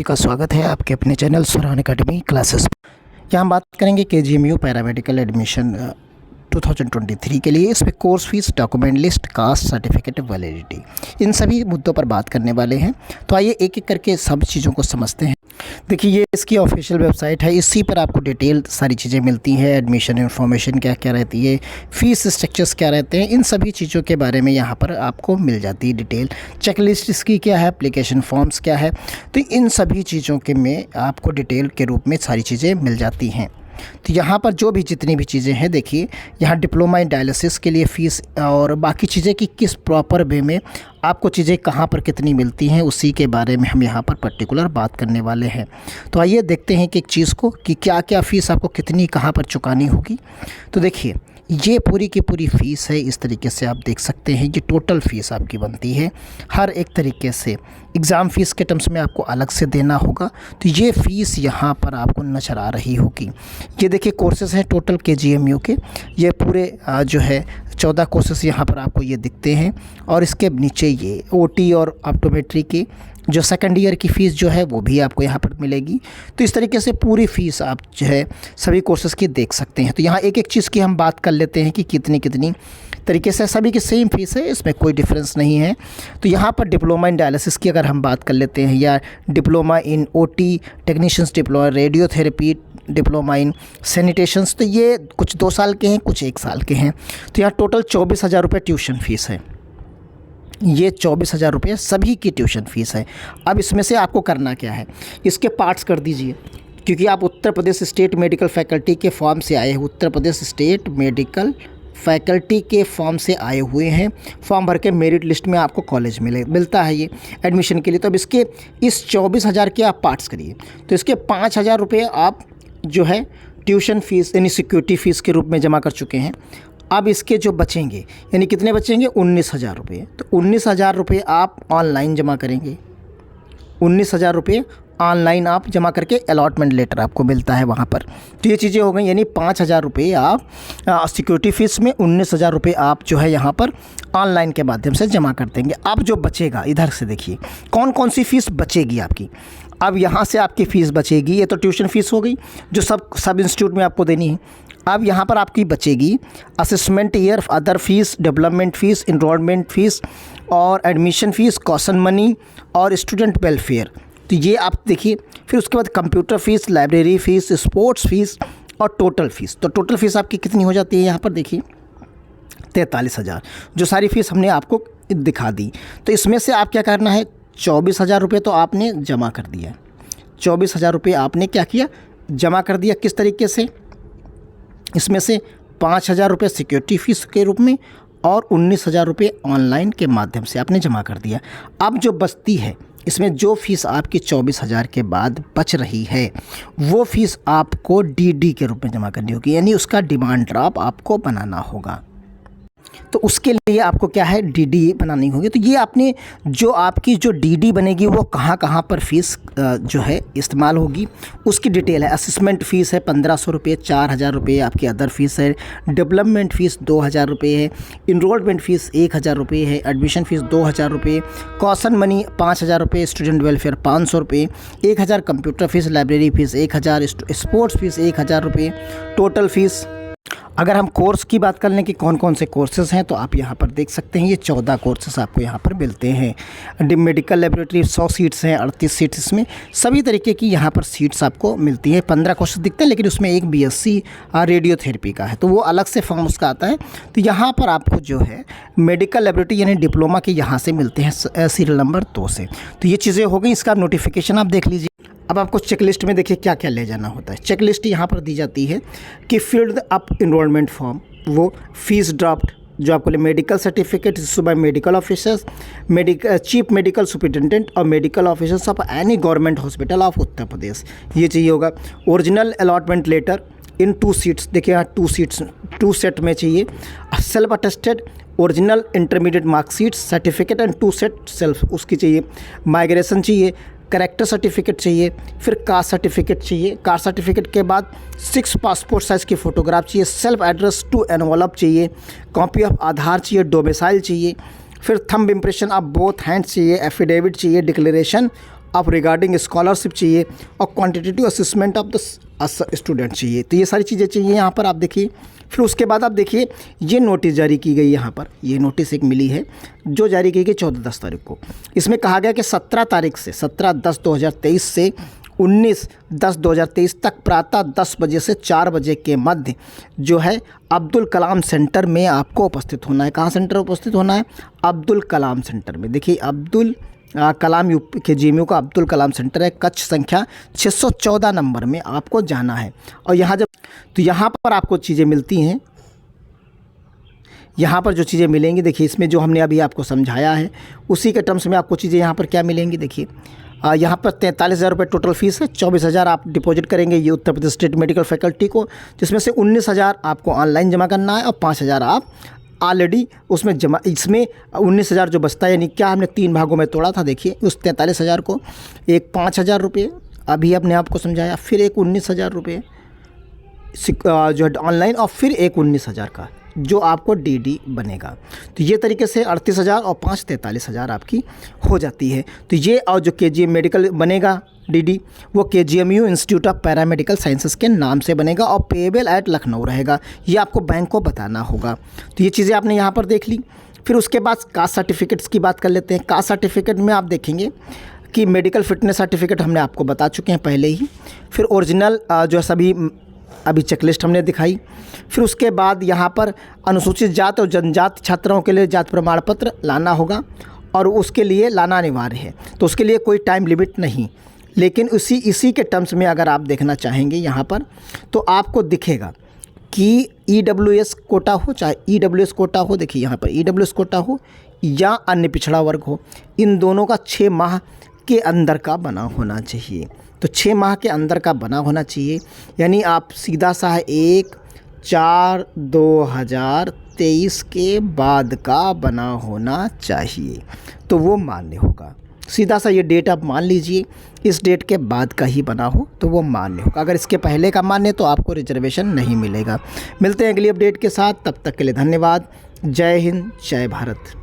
सभी का स्वागत है आपके अपने चैनल सुरहान एकेडमी क्लासेस। यहाँ हम बात करेंगे केजीएमयू पैरामेडिकल एडमिशन 2023 के लिए। इसमें course fees, document list, caste certificate, validity, इन सभी मुद्दों पर बात करने वाले हैं। तो आइए एक एक करके सब चीज़ों को समझते हैं। देखिए, ये इसकी ऑफिशियल वेबसाइट है। इसी पर आपको डिटेल सारी चीज़ें मिलती हैं। एडमिशन इन्फॉर्मेशन क्या क्या रहती है, फ़ीस स्ट्रक्चर्स क्या रहते हैं, इन सभी चीज़ों के बारे में यहाँ पर आपको मिल जाती है डिटेल। चेकलिस्ट इसकी क्या है, एप्लीकेशन फॉर्म्स क्या है, तो इन सभी चीज़ों के में आपको डिटेल के रूप में सारी चीज़ें मिल जाती हैं। तो यहाँ पर जो भी जितनी भी चीज़ें हैं, देखिए यहाँ डिप्लोमा इन डायलिसिस के लिए फ़ीस और बाकी चीज़ें कि किस प्रॉपर वे में आपको चीज़ें कहाँ पर कितनी मिलती हैं, उसी के बारे में हम यहाँ पर पर्टिकुलर बात करने वाले हैं। तो आइए देखते हैं कि एक चीज़ को कि क्या क्या फ़ीस आपको कितनी कहाँ पर चुकानी होगी। तो देखिए, ये पूरी की पूरी फ़ीस है। इस तरीके से आप देख सकते हैं, ये टोटल फ़ीस आपकी बनती है। हर एक तरीके से एग्ज़ाम फ़ीस के टर्म्स में आपको अलग से देना होगा। तो ये फ़ीस यहाँ पर आपको नज़र आ रही होगी। ये देखिए कोर्सेज़ हैं टोटल केजीएमयू के। ये पूरे जो है 14 कोर्सेज़ यहाँ पर आपको ये दिखते हैं। और इसके नीचे ये ओटी और ऑप्टोमेट्री की जो सेकंड ईयर की फ़ीस जो है वो भी आपको यहाँ पर मिलेगी। तो इस तरीके से पूरी फ़ीस आप जो है सभी कोर्सेज़ की देख सकते हैं। तो यहाँ एक एक चीज़ की हम बात कर लेते हैं कि कितनी कितनी तरीके से सभी की सेम फ़ीस है, इसमें कोई डिफरेंस नहीं है। तो यहाँ पर डिप्लोमा इन डायलिसिस की अगर हम बात कर लेते हैं, या diploma in OT technicians, diploma radiotherapy, diploma in sanitations, तो ये कुछ 2 साल के हैं, कुछ 1 साल के हैं। तो यहाँ टोटल 24,000 रुपये ट्यूशन फ़ीस है। ये 24,000 रुपये सभी की ट्यूशन फ़ीस है। अब इसमें से आपको करना क्या है, इसके पार्ट्स कर दीजिए, क्योंकि आप Uttar Pradesh state medical faculty के फॉर्म से आए हैं। Uttar Pradesh state medical faculty के फॉर्म से आए हुए हैं। फॉर्म भर के मेरिट लिस्ट में आपको कॉलेज मिलता है ये एडमिशन के लिए। तो अब इसके इस 24,000 के आप पार्ट्स करिए। तो इसके 5,000 रुपये आप जो है ट्यूशन फ़ीस यानी सिक्योरिटी फ़ीस के रूप में जमा कर चुके हैं। अब इसके जो बचेंगे, यानी कितने बचेंगे, 19,000 रुपये। तो 19,000 रुपये आप ऑनलाइन जमा करेंगे। 19,000 रुपये ऑनलाइन आप जमा करके अलॉटमेंट लेटर आपको मिलता है वहाँ पर। तो ये चीज़ें हो गई, यानी 5,000 रुपये आप सिक्योरिटी फ़ीस में, 19,000 रुपये आप जो है यहाँ पर ऑनलाइन के माध्यम से जमा कर देंगे। अब जो बचेगा, इधर से देखिए कौन कौन सी फ़ीस बचेगी आपकी। अब यहाँ से आपकी फ़ीस बचेगी, ये तो ट्यूशन फ़ीस हो गई जो सब इंस्टीट्यूट में आपको देनी है। अब यहाँ पर आपकी बचेगी assessment year, other fees, development fees, enrolment fees और एडमिशन फ़ीस, कॉशन मनी और स्टूडेंट वेलफेयर। तो ये आप देखिए। फिर उसके बाद computer fees, library fees, sports fees और टोटल फ़ीस। तो टोटल फ़ीस आपकी कितनी हो जाती है, यहाँ पर देखिए 43,000, जो सारी फ़ीस हमने आपको दिखा दी। तो इसमें से आप क्या करना है, 24,000 रुपये तो आपने जमा कर दिया। 24,000 रुपये आपने क्या किया, जमा कर दिया। किस तरीके से, इसमें से 5,000 रुपये सिक्योरिटी फ़ीस के रूप में और 19,000 रुपये ऑनलाइन के माध्यम से आपने जमा कर दिया। अब जो बचती है, इसमें जो फ़ीस आपकी 24,000 के बाद बच रही है, वो फ़ीस आपको डीडी के रूप में जमा करनी होगी, यानी उसका डिमांड ड्राफ्ट आपको बनाना होगा। तो उसके लिए आपको क्या है, डीडी बनानी होगी। तो ये आपने जो आपकी जो डीडी बनेगी वो कहाँ कहाँ पर फ़ीस जो है इस्तेमाल होगी, उसकी डिटेल है। असेसमेंट फ़ीस है 1,500 रुपये, 4,000 रुपये आपकी अदर फ़ीस है, डेवलपमेंट फ़ीस 2,000 रुपये है, इनरोलमेंट फ़ीस 1,000 रुपये है, एडमिशन फ़ीस 2,000 रुपये, कॉशन मनी 5,000 रुपये, स्टूडेंट वेलफेयर 500 रुपये, 1,000 computer fees, library fees 1,000, sports fees 1,000 रुपये, टोटल फ़ीस। अगर हम कोर्स की बात कर लें कि कौन कौन से कोर्सेज़ हैं, तो आप यहाँ पर देख सकते हैं, ये 14 कोर्सेज़ आपको यहाँ पर मिलते हैं। मेडिकल लेबोरेटरी 100 सीट्स हैं, 38 सीट्स इसमें सभी तरीके की यहाँ पर सीट्स आपको मिलती हैं। 15 कोर्सेज दिखते हैं, लेकिन उसमें एक बीएससी रेडियोथेरेपी का है, तो वो अलग से फॉर्म उसका आता है। तो यहाँ पर आपको जो है मेडिकल लेबोरेटरी यानी डिप्लोमा के यहाँ से मिलते हैं सीरियल नंबर 2 से। तो ये चीज़ें हो गई। इसका नोटिफिकेशन आप देख लीजिए। अब आपको चेकलिस्ट में देखिए क्या क्या ले जाना होता है। चेकलिस्ट यहाँ पर दी जाती है कि फिल्ड अप इनरोलमेंट फॉर्म, वो फीस ड्राफ्ट जो आपको medical certificate issue by medical officers, chief medical superintendent और medical officers of any government hospital of Uttar Pradesh, ये चाहिए होगा। Original allotment letter in 2 seats, देखिए यहाँ 2 सीट्स 2 सेट में चाहिए। Self attested original intermediate marksheet certificate and 2 set self उसकी चाहिए। माइग्रेशन चाहिए, करेक्टर सर्टिफिकेट चाहिए, फिर कास्ट सर्टिफिकेट चाहिए। कास्ट सर्टिफिकेट के बाद 6 पासपोर्ट साइज़ की फ़ोटोग्राफ चाहिए, सेल्फ एड्रेस 2 एनवलप चाहिए, कॉपी ऑफ आधार चाहिए, डोमिसाइल चाहिए, फिर thumb impression of both hands चाहिए, एफिडेविट चाहिए, डिक्लेरेशन ऑफ रिगार्डिंग स्कॉलरशिप चाहिए और quantitative assessment of the student चाहिए। तो ये सारी चीज़ें चाहिए यहाँ पर आप देखिए। फिर उसके बाद आप देखिए ये नोटिस जारी की गई यहाँ पर, ये नोटिस एक मिली है जो जारी की गई 14/10 तारीख को। इसमें कहा गया कि 17 तारीख से 17/10/2023 से 19/10/2023 तक प्रातः 10 बजे से 4 बजे के मध्य जो है अब्दुल कलाम सेंटर में आपको उपस्थित होना है। कहाँ सेंटर उपस्थित होना है? अब्दुल कलाम सेंटर में। देखिए अब्दुल कलाम यूपी के KGMU का अब्दुल कलाम सेंटर है, कक्ष संख्या 614 नंबर में आपको जाना है। और यहाँ तो यहाँ पर आपको चीज़ें मिलती हैं, यहाँ पर जो चीज़ें मिलेंगी देखिए, इसमें जो हमने अभी आपको समझाया है उसी के टर्म्स में आपको चीज़ें यहाँ पर क्या मिलेंगी। देखिए यहाँ पर 43,000 रुपये टोटल फीस है, 24,000 आप डिपॉजिट करेंगे ये Uttar Pradesh state medical faculty को, जिसमें से 19,000 आपको ऑनलाइन जमा करना है और 5,000 आप ऑलरेडी उसमें जमा। इसमें 19,000 जो बचता है, यानी क्या हमने 3 भागों में तोड़ा था। देखिए उस 43,000 को एक 5,000 रुपये अभी अपने आपको समझाया, फिर एक 19,000 रुपये जो है ऑनलाइन, और फिर एक 19,000 का जो आपको DD बनेगा। तो ये तरीके से 38,000 और 5 43,000 आपकी हो जाती है। तो ये और जो KGM मेडिकल बनेगा DD वो KGMU institute of paramedical sciences के नाम से बनेगा और पेएबल एट लखनऊ रहेगा। ये आपको बैंक को बताना होगा। तो ये चीज़ें आपने यहाँ पर देख ली। फिर उसके बाद कास्ट सर्टिफिकेट्स की बात कर लेते हैं। कास्ट सर्टिफिकेट में आप देखेंगे कि मेडिकल फिटनेस सर्टिफिकेट हमने आपको बता चुके हैं पहले ही। फिर ओरिजिनल जो है सभी अभी चेकलिस्ट हमने दिखाई। फिर उसके बाद यहाँ पर अनुसूचित जाति और जनजाति छात्रों के लिए जाति प्रमाण पत्र लाना होगा और उसके लिए लाना अनिवार्य है। तो उसके लिए कोई टाइम लिमिट नहीं, लेकिन इसी के टर्म्स में अगर आप देखना चाहेंगे यहाँ पर तो आपको दिखेगा कि EWS कोटा हो, चाहे EWS कोटा हो, देखिए यहाँ पर EWS कोटा हो या अन्य पिछड़ा वर्ग हो, इन दोनों का 6 माह के अंदर का बना होना चाहिए। तो 6 माह के अंदर का बना होना चाहिए, यानी आप सीधा सा 1/4/2023 के बाद का बना होना चाहिए, तो वो मान्य होगा। सीधा सा ये डेट आप मान लीजिए, इस डेट के बाद का ही बना हो तो वो मान्य होगा। अगर इसके पहले का मान्य तो आपको रिजर्वेशन नहीं मिलेगा। मिलते हैं अगली अपडेट के साथ, तब तक के लिए धन्यवाद। जय हिंद, जय भारत।